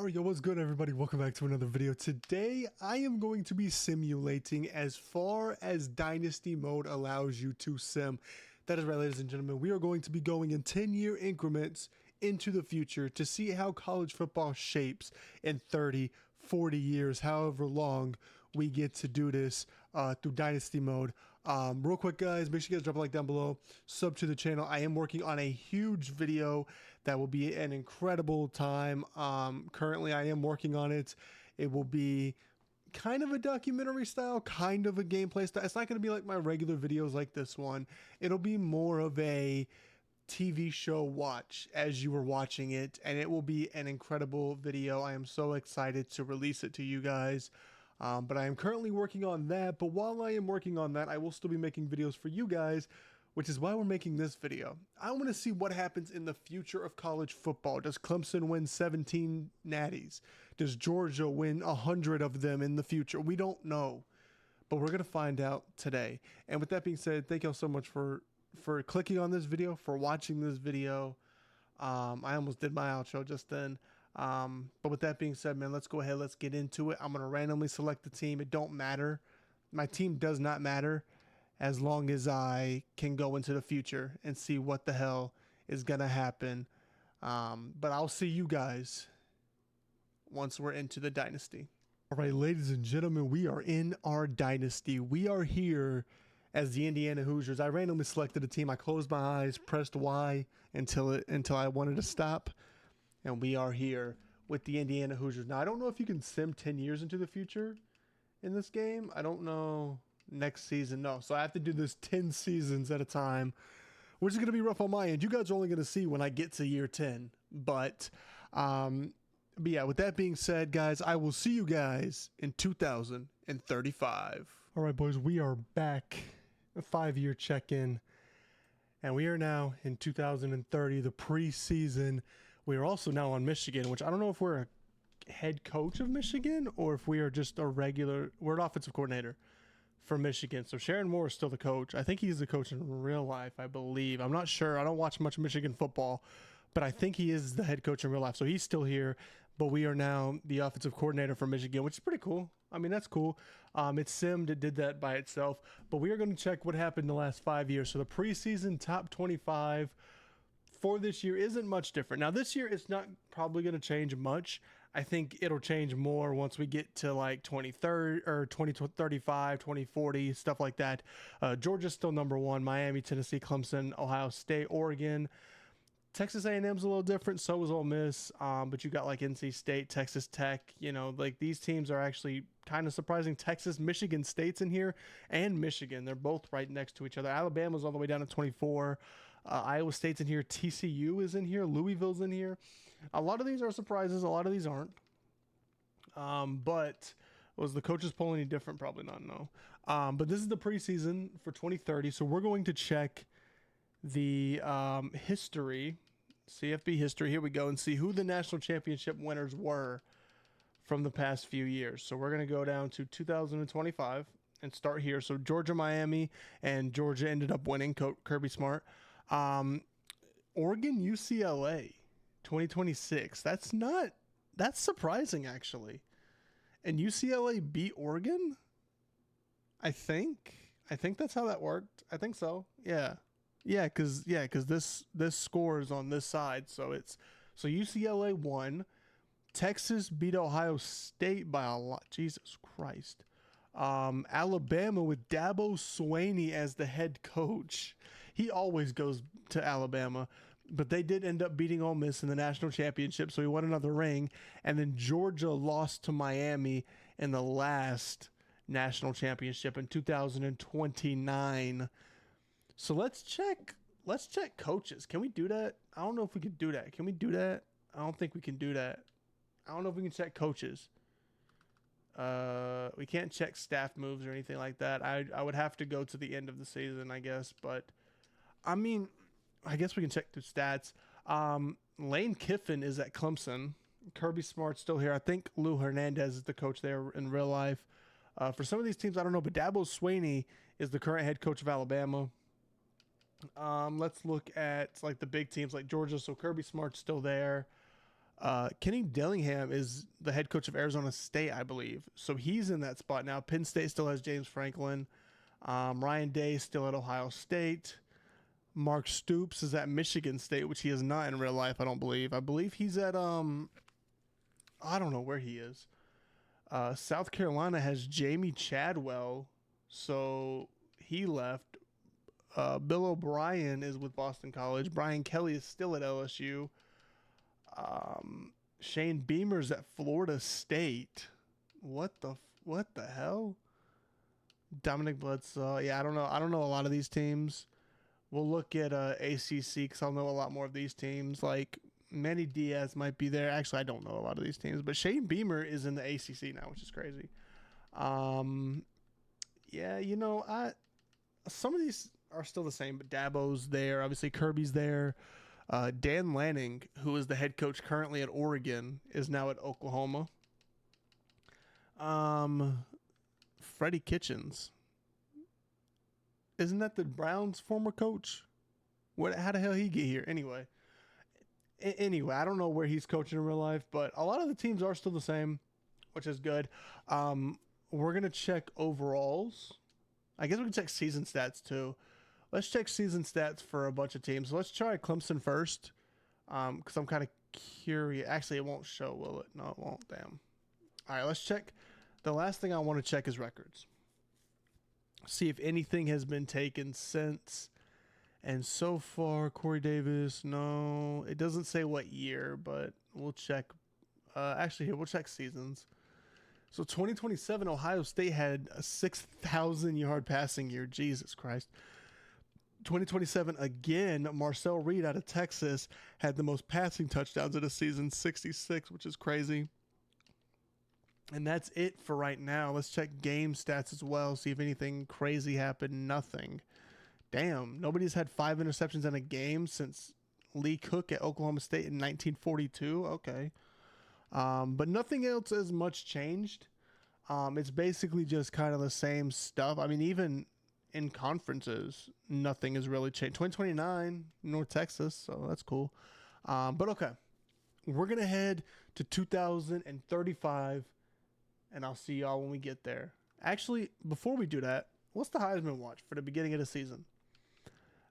Alright, yo, what's good everybody? Welcome back to another video. Today, I am going to be simulating as far as Dynasty mode allows you to sim. That is right, ladies and gentlemen. We are going to be going in 10-year increments into the future to see how college football shapes in 30, 40 years, however long we get to do this through Dynasty mode. Real quick, guys, make sure you guys drop a like down below, sub to the channel. I am working on a huge video that will be an incredible time. Currently, I am working on it. It will be kind of a documentary style, kind of a gameplay style. It's not going to be like my regular videos like this one. It'll be more of a TV show watch as you were watching it, and it will be an incredible video. I am so excited to release it to you guys. But I am currently working on that. But while I am working on that, I will still be making videos for you guys, which is why we're making this video. I want to see what happens in the future of college football. Does Clemson win 17 natties? Does Georgia win 100 of them in the future? We don't know, but we're going to find out today. And with that being said, thank y'all so much for clicking on this video, for watching this video. I almost did my outro just then. But with that being said, man, let's go ahead. Let's get into it. I'm going to randomly select the team. It don't matter. My team does not matter as long as I can go into the future and see what the hell is going to happen. But I'll see you guys once we're into the dynasty. All right, ladies and gentlemen, we are in our dynasty. We are here as the Indiana Hoosiers. I randomly selected a team. I closed my eyes, pressed Y until I wanted to stop. And we are here with the Indiana Hoosiers. Now, I don't know if you can sim 10 years into the future in this game. I don't know next season. No. So I have to do this 10 seasons at a time, which is going to be rough on my end. You guys are only going to see when I get to year 10. But yeah, with that being said, guys, I will see you guys in 2035. All right, boys, we are back. A 5-year check-in. And we are now in 2030, the preseason. We are also now on Michigan, which I don't know if we're a head coach of Michigan or if we are just we're an offensive coordinator for Michigan. So Sharon Moore is still the coach. I think he's the coach in real life, I believe. I'm not sure. I don't watch much Michigan football, but I think he is the head coach in real life. So he's still here, but we are now the offensive coordinator for Michigan, which is pretty cool. I mean, that's cool. It simmed, it did that by itself, but we are going to check what happened in the last 5 years. So the preseason top 25 for this year isn't much different. Now, this year, it's not probably going to change much. I think it'll change more once we get to like 2030 or 2035, 2040, stuff like that. Georgia's still number one. Miami, Tennessee, Clemson, Ohio State, Oregon. Texas A&M's a little different. So is Ole Miss. But you got like NC State, Texas Tech. You know, like these teams are actually kind of surprising. Texas, Michigan State's in here, and Michigan. They're both right next to each other. Alabama's all the way down to 24. Iowa State's in here. TCU is in here. Louisville's in here. A lot of these are surprises. A lot of these aren't. But was the coaches poll any different? Probably not, no. But this is the preseason for 2030. So we're going to check the history, CFB history. Here we go, and see who the national championship winners were from the past few years. So we're going to go down to 2025 and start here. So Georgia, Miami, and Georgia ended up winning. Kirby Smart. Oregon, UCLA, 2026. That's surprising, actually. And UCLA beat Oregon? I think that's how that worked. I think so. Yeah. Yeah, because this score is on this side. So UCLA won. Texas beat Ohio State by a lot. Jesus Christ. Alabama with Dabo Swinney as the head coach. He always goes to Alabama, but they did end up beating Ole Miss in the national championship, so he won another ring. And then Georgia lost to Miami in the last national championship in 2029. So let's check coaches. Can we do that? I don't know if we can do that. Can we do that? I don't think we can do that. I don't know if we can check coaches. We can't check staff moves or anything like that. I would have to go to the end of the season, I guess. But, I mean, I guess we can check the stats. Lane Kiffin is at Clemson. Kirby Smart's still here. I think Lou Hernandez is the coach there in real life. For some of these teams, I don't know. But Dabo Swinney is the current head coach of Alabama. Let's look at like the big teams like Georgia. So Kirby Smart's still there. Kenny Dillingham is the head coach of Arizona State, I believe. So he's in that spot now. Penn State still has James Franklin. Ryan Day is still at Ohio State. Mark Stoops is at Michigan State, which he is not in real life, I don't believe. I believe he's at, I don't know where he is. South Carolina has Jamie Chadwell, so he left. Bill O'Brien is with Boston College. Brian Kelly is still at LSU. Shane Beamer's at Florida State. What the hell? Dominic Bledsoe. Yeah, I don't know. I don't know a lot of these teams. We'll look at ACC because I'll know a lot more of these teams. Like Manny Diaz might be there. Actually, I don't know a lot of these teams, but Shane Beamer is in the ACC now, which is crazy. Yeah, you know, some of these are still the same, but Dabo's there. Obviously, Kirby's there. Dan Lanning, who is the head coach currently at Oregon, is now at Oklahoma. Freddie Kitchens. Isn't that the Browns' former coach? How the hell he get here? Anyway, I don't know where he's coaching in real life, but a lot of the teams are still the same, which is good. We're going to check overalls. I guess we can check season stats too. Let's check season stats for a bunch of teams. Let's try Clemson first, because I'm kind of curious. Actually, it won't show, will it? No, it won't. Damn. All right, let's check. The last thing I want to check is records. See if anything has been taken since. And so far, Corey Davis, no. It doesn't say what year, but we'll check. Actually, here, we'll check seasons. So 2027, Ohio State had a 6,000-yard passing year. Jesus Christ. 2027, again, Marcel Reed out of Texas had the most passing touchdowns of the season, 66, which is crazy. And that's it for right now. Let's check game stats as well, see if anything crazy happened. Nothing. Damn, nobody's had 5 interceptions in a game since Lee Cook at Oklahoma State in 1942. Okay. But nothing else as much changed. It's basically just kind of the same stuff. I mean, even in conferences, nothing has really changed. 2029, North Texas, so that's cool. But okay, we're going to head to 2035, and I'll see y'all when we get there. Actually, before we do that, what's the Heisman watch for the beginning of the season?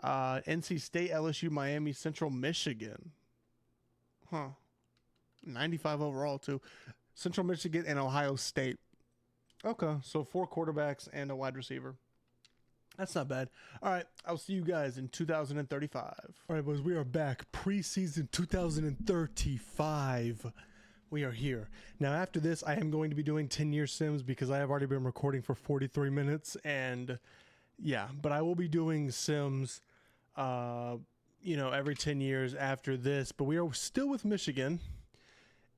NC State, LSU, Miami, Central Michigan. 95 overall, too. Central Michigan and Ohio State. Okay, so 4 quarterbacks and a wide receiver. That's not bad. All right, I'll see you guys in 2035. All right, boys, we are back. Preseason 2035. We are here. Now, after this, I am going to be doing 10-year sims because I have already been recording for 43 minutes. And, yeah, but I will be doing sims, every 10 years after this. But we are still with Michigan.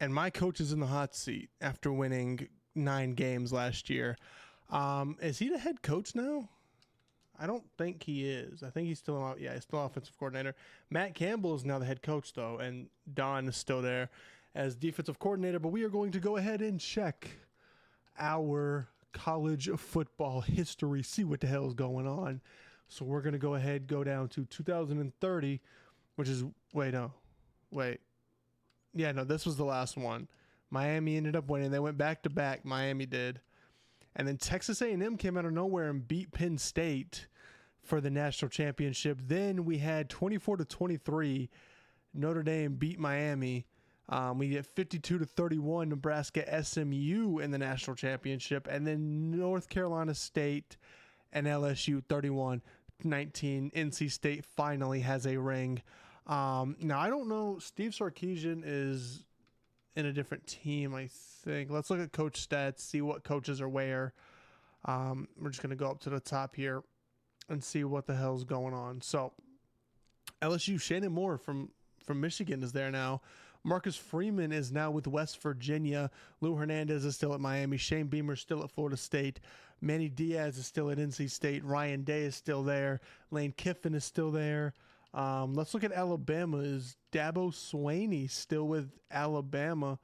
And my coach is in the hot seat after winning 9 games last year. Is he the head coach now? I don't think he is. I think he's still he's still offensive coordinator. Matt Campbell is now the head coach, though, and Don is still there as defensive coordinator. But we are going to go ahead and check our college football history, see what the hell is going on. So we're going to go ahead, go down to 2030, which is, this was the last one. Miami ended up winning. They went back-to-back. Miami did. And then Texas A&M came out of nowhere and beat Penn State for the national championship. Then we had 24-23. Notre Dame beat Miami. We get 52-31 Nebraska SMU in the national championship. And then North Carolina State and LSU 31-19. NC State finally has a ring. Now, I don't know. Steve Sarkisian is in a different team, I think. Let's look at coach stats, see what coaches are where. We're just going to go up to the top here and see what the hell's going on. So, LSU, Shannon Moore from Michigan is there now. Marcus Freeman is now with West Virginia. Lou Hernandez is still at Miami. Shane Beamer is still at Florida State. Manny Diaz is still at NC State. Ryan Day is still there. Lane Kiffin is still there. Let's look at Alabama. Is Dabo Swinney still with Alabama?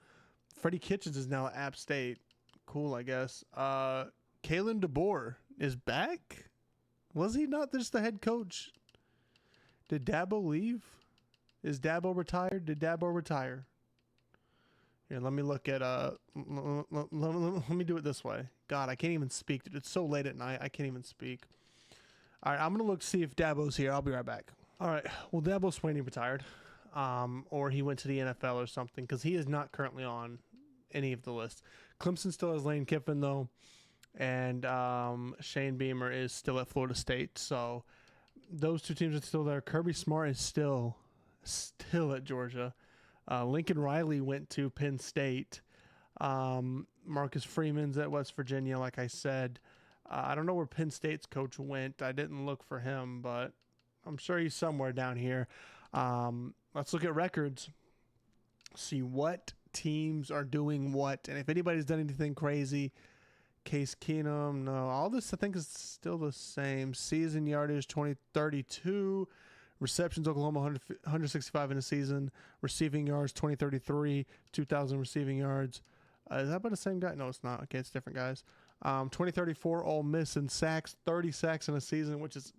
Freddie Kitchens is now at App State. Cool, I guess. Kalen DeBoer is back? Was he not just the head coach? Did Dabo leave? Is Dabo retired? Did Dabo retire? Here, let me look at let me do it this way. God, I can't even speak. It's so late at night. I can't even speak. All right, I'm gonna look see if Dabo's here. I'll be right back. All right. Well, Dabo Swinney retired, or he went to the NFL or something, because he is not currently on any of the lists. Clemson still has Lane Kiffin though, and Shane Beamer is still at Florida State. So those two teams are still there. Kirby Smart is still at Georgia. Lincoln Riley went to Penn State. Marcus Freeman's at West Virginia, like I said. I don't know where Penn State's coach went. I didn't look for him, but I'm sure he's somewhere down here. Let's look at records. See what teams are doing what. And if anybody's done anything crazy, Case Keenum, no. All this, I think, is still the same. Season yardage, 2032. Receptions, Oklahoma, 165 in a season. Receiving yards, 2033, 2,000 receiving yards. Is that about the same guy? No, it's not. Okay, it's different guys. 2034, Ole Miss in sacks, 30 sacks in a season, which is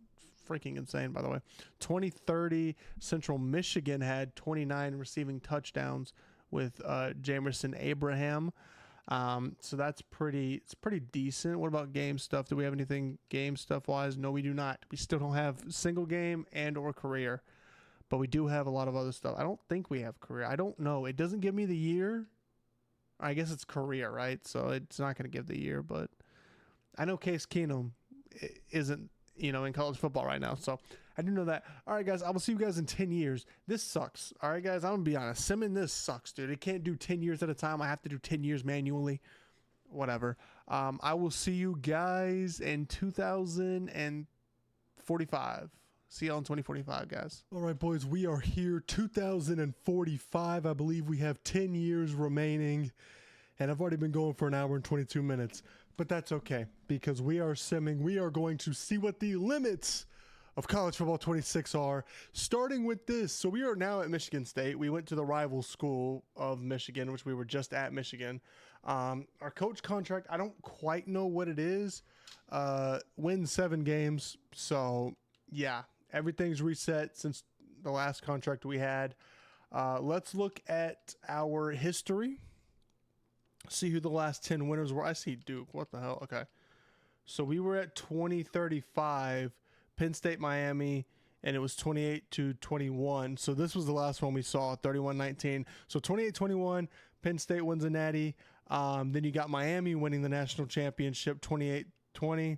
freaking insane, by the way. 2030, Central Michigan had 29 receiving touchdowns with Jamerson Abraham. So it's pretty decent. What about game stuff? Do we have anything game stuff wise? No, we do not. We still don't have single game and or career, but we do have a lot of other stuff. I don't think we have career. I don't know. It doesn't give me the year. I guess it's career, right? So it's not going to give the year, but I know Case Keenum isn't, in college football right now. So I do know that. All right, guys, I will see you guys in 10 years. This sucks. All right, guys, I'm going to be honest. Simming this sucks, dude. It can't do 10 years at a time. I have to do 10 years manually. Whatever. I will see you guys in 2045. See y'all in 2045, guys. All right, boys, we are here. 2045. I believe we have 10 years remaining. And I've already been going for an hour and 22 minutes. But that's okay, because we are simming. We are going to see what the limits of college football 26 are, starting with this. So we are now at Michigan State. We went to the rival school of Michigan, which we were just at Michigan. Our coach contract, I don't quite know what it is. Win 7 games. So yeah, everything's reset since the last contract we had. Let's look at our history. See who the last 10 winners were. I see Duke. What the hell? Okay. So we were at 2035, Penn State, Miami, and it was 28-21. So this was the last one we saw, 31-19. So 28-21, Penn State wins a natty. Then you got Miami winning the national championship, 28-20.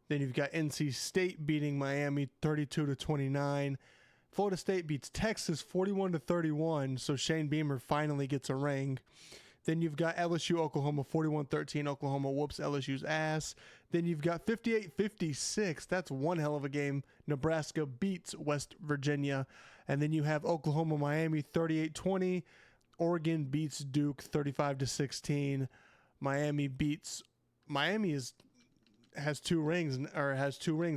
Then you've got NC State beating Miami 32-29. Florida State beats Texas 41-31. So Shane Beamer finally gets a ring. Then you've got LSU, Oklahoma, 41-13. Oklahoma whoops LSU's ass. Then you've got 58-56. That's one hell of a game. Nebraska beats West Virginia. And then you have Oklahoma, Miami, 38-20. Oregon beats Duke, 35-16. Miami has two rings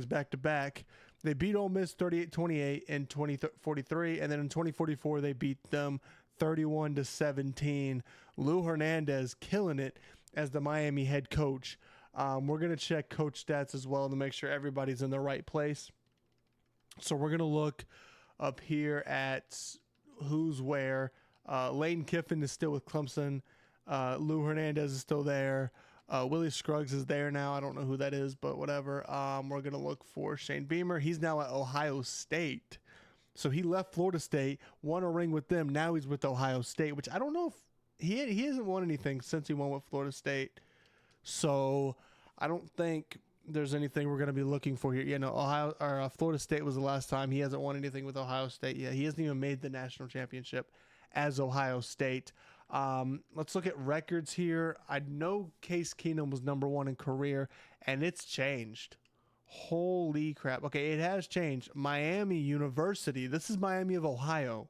back to back. They beat Ole Miss 38-28 in 2043, and then in 2044 they beat them 31-17. Lou Hernandez killing it as the Miami head coach. We're going to check coach stats as well to make sure everybody's in the right place. So we're going to look up here at who's where. Lane Kiffin is still with Clemson. Lou Hernandez is still there. Willie Scruggs is there now. I don't know who that is, but whatever. We're going to look for Shane Beamer. He's now at Ohio State. So he left Florida State, won a ring with them. Now he's with Ohio State, which I don't know if he hasn't won anything since he won with Florida State. So I don't think there's anything we're going to be looking for here. Florida State was the last time. He hasn't won anything with Ohio State yet. He hasn't even made the national championship as Ohio State. Let's look at records here. I know Case Keenum was number 1 in career, and it's changed. Holy crap. Okay, it has changed. Miami University. This is Miami of Ohio.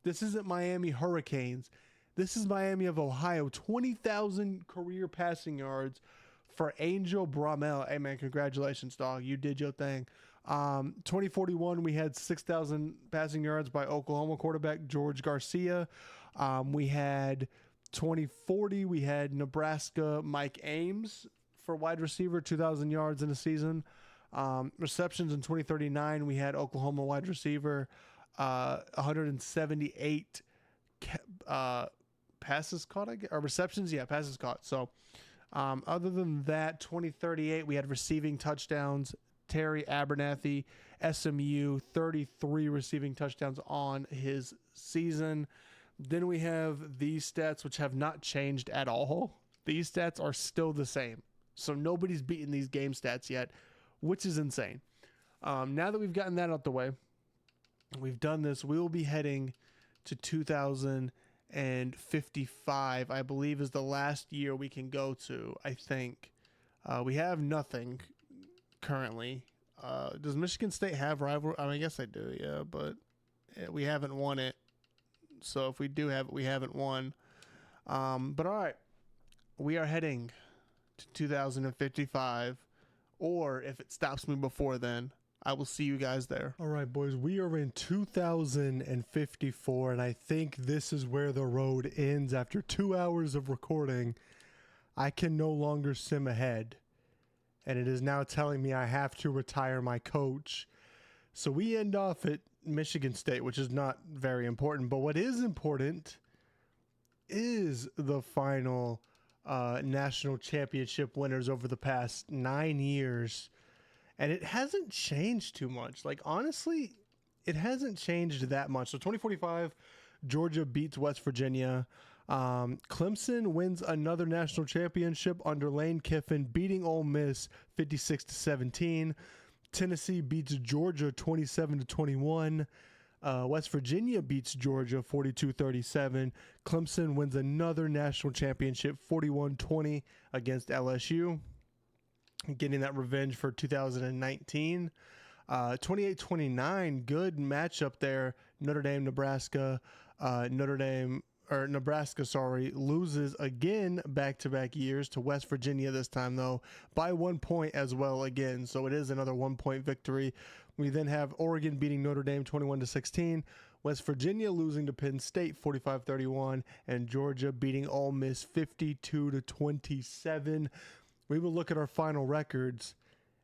This isn't Miami Hurricanes. This is Miami of Ohio. 20,000 career passing yards for Angel Bromell. Hey, man, congratulations, dog. You did your thing. 2041, we had 6,000 passing yards by Oklahoma quarterback George Garcia. We had 2040, we had Nebraska Mike Ames for wide receiver, 2,000 yards in a season. Receptions in 2039, we had Oklahoma wide receiver, 178 passes caught, or receptions. Yeah, passes caught. So other than that, 2038, we had receiving touchdowns. Terry Abernathy, SMU, 33 receiving touchdowns on his season. Then we have these stats, which have not changed at all. These stats are still the same. So nobody's beaten these game stats yet, which is insane. Now that we've gotten that out the way, we've done this, we will be heading to 2055, I believe, is the last year we can go to, I think. We have nothing currently. Does Michigan State have rivalry? I mean, I guess they do, yeah, but we haven't won it. So if we do have it, we haven't won. But all right, we are heading to 2055, or if it stops me before then, I will see you guys there. All right, boys, we are in 2054, and I think this is where the road ends. After 2 hours of recording, I can no longer sim ahead, and it is now telling me I have to retire my coach. So we end off at Michigan State, which is not very important, but what is important is the final national championship winners over the past 9 years. And it hasn't changed too much. Like, honestly, it hasn't changed that much. So 2045, Georgia beats West Virginia. Clemson wins another national championship under Lane Kiffin, beating Ole Miss 56-17. Tennessee beats Georgia 27-21. West Virginia beats Georgia 42-37. Clemson wins another national championship 41-20 against LSU, getting that revenge for 2019. 28-29, good matchup there. Nebraska loses again back-to-back years to West Virginia, this time though by 1 point as well again, so it is another 1 point victory. We then have Oregon beating Notre Dame 21-16, West Virginia losing to Penn State 45-31, and Georgia beating Ole Miss 52-27. We will look at our final records,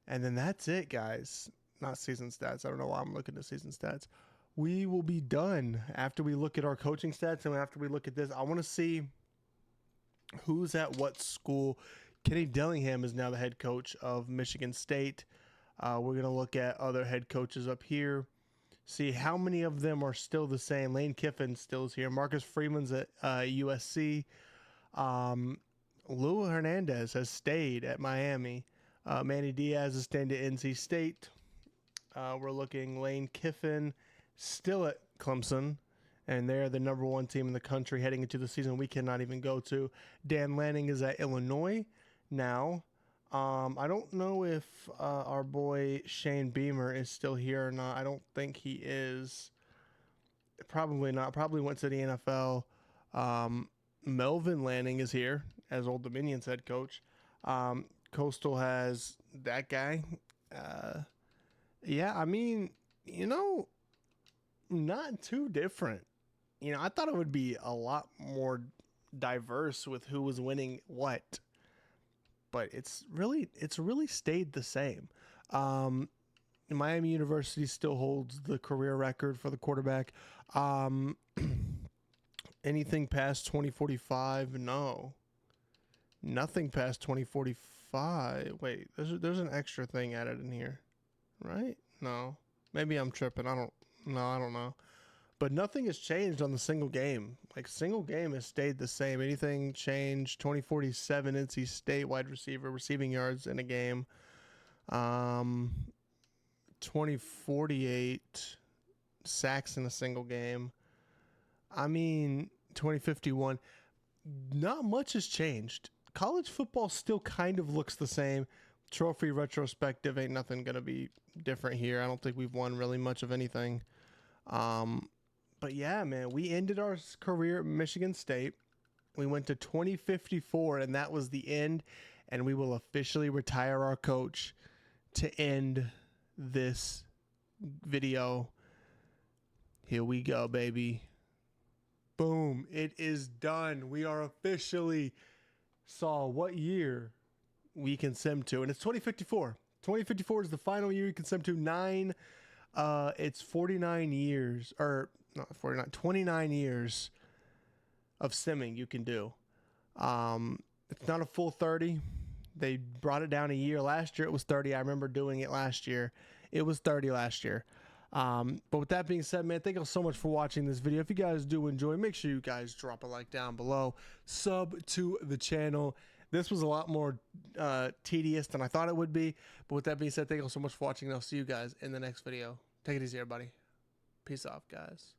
and then that's it, guys. Not season stats. I don't know why I'm looking at season stats. We will be done after we look at our coaching stats, and after we look at this, I want to see who's at what school. Kenny Dillingham is now the head coach of Michigan State. We're going to look at other head coaches up here, see how many of them are still the same. Lane Kiffin still is here. Marcus Freeman's at USC. Lou Hernandez has stayed at Miami. Manny Diaz is staying at NC State. We're looking Lane Kiffin still at Clemson, and they're the number one team in the country heading into the season we cannot even go to. Dan Lanning is at Illinois now. I don't know if our boy Shane Beamer is still here or not. I don't think he is. Probably not. Probably went to the NFL. Melvin Lanning is here as Old Dominion's head coach. Coastal has that guy. Yeah, I mean, not too different. I thought it would be a lot more diverse with who was winning what, but it's really stayed the same. Miami University still holds the career record for the quarterback. Anything past 2045? No. Nothing past 2045. Wait, there's an extra thing added in here, right? No. Maybe I'm tripping. I don't know. But nothing has changed on the single game. Like, single game has stayed the same. Anything changed? 2047 NC State wide receiver receiving yards in a game. 2048 sacks in a single game. I mean, 2051, not much has changed. College football still kind of looks the same. Trophy retrospective, ain't nothing going to be different here. I don't think we've won really much of anything. But yeah, man, we ended our career at Michigan State. We went to 2054, and that was the end. And we will officially retire our coach to end this video. Here we go, baby. Boom. It is done. We are officially saw what year we can sim to. And it's 2054. 2054 is the final year you can sim to. It's 49 years, or not 49, 29 years of simming you can do. It's not a full 30. They brought it down a year. Last year it was 30. I remember doing it last year. It was 30 last year. But with that being said, man, thank you so much for watching this video. If you guys do enjoy, make sure you guys drop a like down below. Sub to the channel. This was a lot more tedious than I thought it would be. But with that being said, thank you so much for watching. And I'll see you guys in the next video. Take it easy, everybody. Peace off, guys.